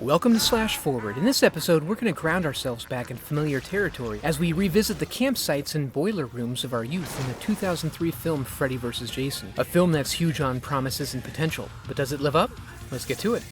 Welcome to Slash Forward. In this episode, we're going to ground ourselves back in familiar territory as we revisit the campsites and boiler rooms of our youth in the 2003 film Freddy vs. Jason, a film that's huge on promises and potential. But does it live up? Let's get to it.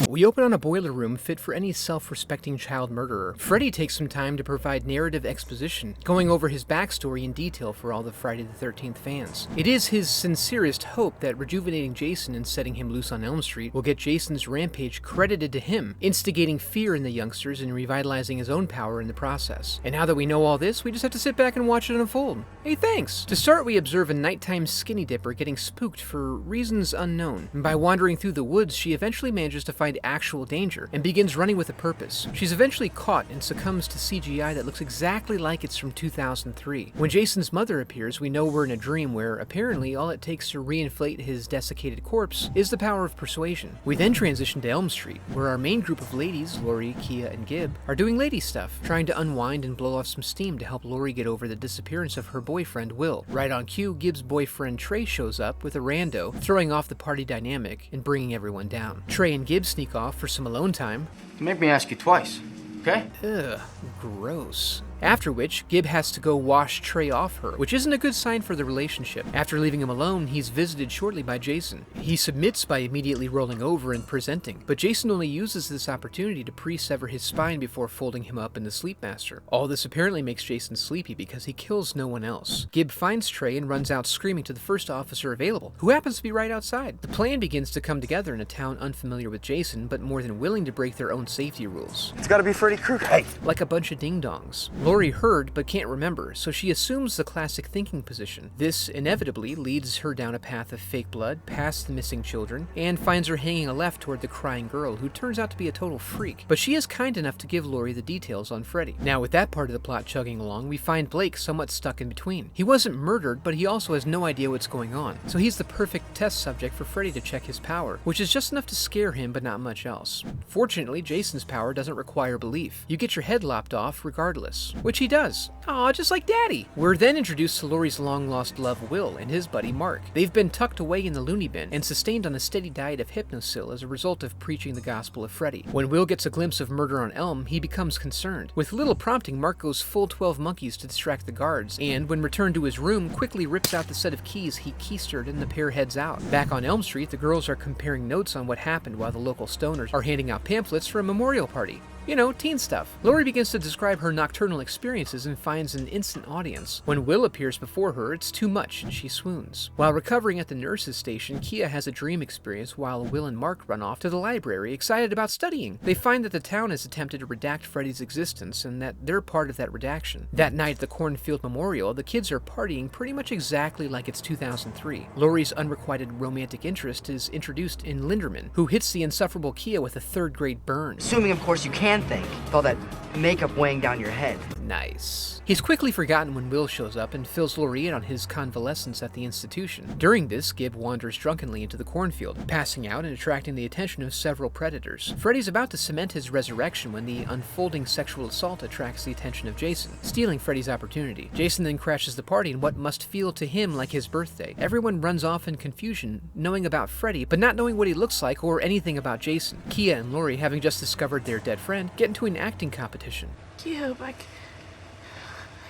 We open on a boiler room fit for any self-respecting child murderer. Freddy takes some time to provide narrative exposition, going over his backstory in detail for all the Friday the 13th fans. It is his sincerest hope that rejuvenating Jason and setting him loose on Elm Street will get Jason's rampage credited to him, instigating fear in the youngsters and revitalizing his own power in the process. And now that we know all this, we just have to sit back and watch it unfold. Hey, thanks! To start, we observe a nighttime skinny dipper getting spooked for reasons unknown. And by wandering through the woods, she eventually manages to find actual danger and begins running with a purpose. She's eventually caught and succumbs to CGI that looks exactly like it's from 2003. When Jason's mother appears, we know we're in a dream where apparently all it takes to reinflate his desiccated corpse is the power of persuasion. We then transition to Elm Street, where our main group of ladies, Laurie, Kia, and Gib, are doing lady stuff, trying to unwind and blow off some steam to help Laurie get over the disappearance of her boyfriend, Will. Right on cue, Gib's boyfriend, Trey, shows up with a rando, throwing off the party dynamic and bringing everyone down. Trey and Gib sneak off for some alone time. You make me ask you twice, okay? Ugh, gross. After which, Gib has to go wash Trey off her, which isn't a good sign for the relationship. After leaving him alone, he's visited shortly by Jason. He submits by immediately rolling over and presenting, but Jason only uses this opportunity to pre-sever his spine before folding him up in the Sleepmaster. All this apparently makes Jason sleepy because he kills no one else. Gib finds Trey and runs out screaming to the first officer available, who happens to be right outside. The plan begins to come together in a town unfamiliar with Jason, but more than willing to break their own safety rules. It's gotta be Freddy Krueger. Hey! Like a bunch of ding-dongs. Laurie heard but can't remember, so she assumes the classic thinking position. This inevitably leads her down a path of fake blood, past the missing children, and finds her hanging a left toward the crying girl, who turns out to be a total freak. But she is kind enough to give Laurie the details on Freddy. Now, with that part of the plot chugging along, we find Blake somewhat stuck in between. He wasn't murdered, but he also has no idea what's going on, so he's the perfect test subject for Freddy to check his power, which is just enough to scare him, but not much else. Fortunately, Jason's power doesn't require belief. You get your head lopped off regardless, which he does. Aw, just like Daddy. We're then introduced to Laurie's long-lost love, Will, and his buddy, Mark. They've been tucked away in the loony bin and sustained on a steady diet of hypnosil as a result of preaching the gospel of Freddy. When Will gets a glimpse of Murder on Elm, he becomes concerned. With little prompting, Mark goes full 12 monkeys to distract the guards, and when returned to his room, quickly rips out the set of keys he keistered and the pair heads out. Back on Elm Street, the girls are comparing notes on what happened while the local stoners are handing out pamphlets for a memorial party. You know, teen stuff. Laurie begins to describe her nocturnal experiences and finds an instant audience. When Will appears before her, it's too much and she swoons. While recovering at the nurse's station, Kia has a dream experience while Will and Mark run off to the library, excited about studying. They find that the town has attempted to redact Freddy's existence and that they're part of that redaction. That night at the Cornfield Memorial, the kids are partying pretty much exactly like it's 2003. Laurie's unrequited romantic interest is introduced in Linderman, who hits the insufferable Kia with a third-grade burn. Assuming, of course, you can think, with all that makeup weighing down your head. Nice. He's quickly forgotten when Will shows up and fills Laurie in on his convalescence at the institution. During this, Gib wanders drunkenly into the cornfield, passing out and attracting the attention of several predators. Freddy's about to cement his resurrection when the unfolding sexual assault attracts the attention of Jason, stealing Freddy's opportunity. Jason then crashes the party in what must feel to him like his birthday. Everyone runs off in confusion, knowing about Freddy, but not knowing what he looks like or anything about Jason. Kia and Laurie, having just discovered their dead friend, get into an acting competition. Gib, I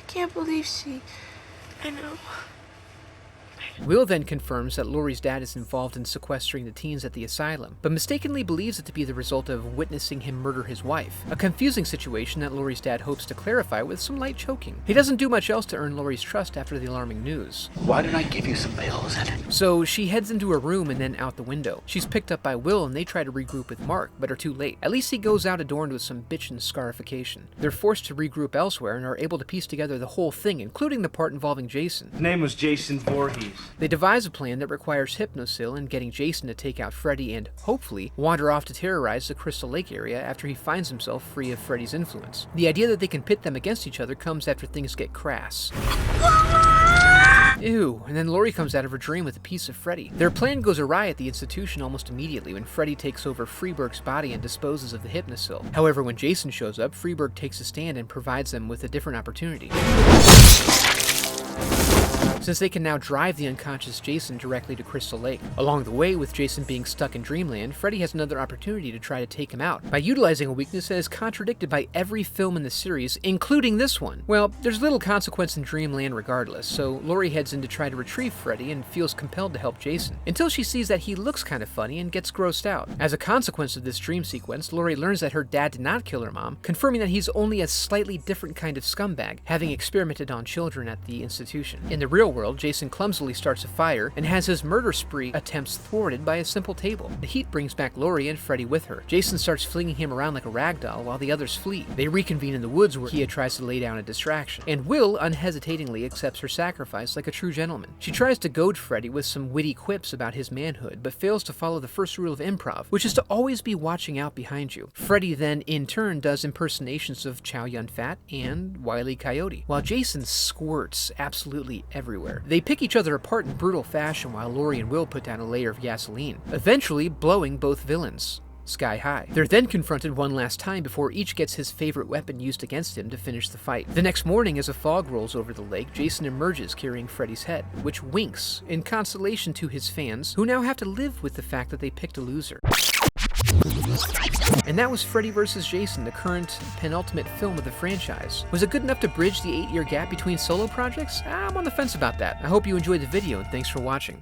can't believe I know. Will then confirms that Laurie's dad is involved in sequestering the teens at the asylum, but mistakenly believes it to be the result of witnessing him murder his wife. A confusing situation that Laurie's dad hopes to clarify with some light choking. He doesn't do much else to earn Laurie's trust after the alarming news. Why didn't I give you some pills? So she heads into her room and then out the window. She's picked up by Will and they try to regroup with Mark, but are too late. At least he goes out adorned with some bitchin' scarification. They're forced to regroup elsewhere and are able to piece together the whole thing, including the part involving Jason. His name was Jason Voorhees. They devise a plan that requires hypnosil and getting Jason to take out Freddy and, hopefully, wander off to terrorize the Crystal Lake area after he finds himself free of Freddy's influence. The idea that they can pit them against each other comes after things get crass. Ew, and then Laurie comes out of her dream with a piece of Freddy. Their plan goes awry at the institution almost immediately when Freddy takes over Freeburg's body and disposes of the hypnosil. However, when Jason shows up, Freeburg takes a stand and provides them with a different opportunity. since they can now drive the unconscious Jason directly to Crystal Lake. Along the way, with Jason being stuck in Dreamland, Freddy has another opportunity to try to take him out by utilizing a weakness that is contradicted by every film in the series, including this one. Well, there's little consequence in Dreamland regardless, so Laurie heads in to try to retrieve Freddy and feels compelled to help Jason, until she sees that he looks kind of funny and gets grossed out. As a consequence of this dream sequence, Laurie learns that her dad did not kill her mom, confirming that he's only a slightly different kind of scumbag, having experimented on children at the institution. In the real world, Jason clumsily starts a fire and has his murder spree attempts thwarted by a simple table. The heat brings back Laurie and Freddy with her. Jason starts flinging him around like a rag doll while the others flee. They reconvene in the woods where Kia tries to lay down a distraction, and Will unhesitatingly accepts her sacrifice like a true gentleman. She tries to goad Freddy with some witty quips about his manhood, but fails to follow the first rule of improv, which is to always be watching out behind you. Freddy then, in turn, does impersonations of Chow Yun-Fat and Wile E. Coyote, while Jason squirts absolutely everywhere. They pick each other apart in brutal fashion while Laurie and Will put down a layer of gasoline, eventually blowing both villains sky high. They're then confronted one last time before each gets his favorite weapon used against him to finish the fight. The next morning, as a fog rolls over the lake, Jason emerges carrying Freddy's head, which winks in consolation to his fans, who now have to live with the fact that they picked a loser. And that was Freddy vs. Jason, the current penultimate film of the franchise. Was it good enough to bridge the 8-year gap between solo projects? I'm on the fence about that. I hope you enjoyed the video, and thanks for watching.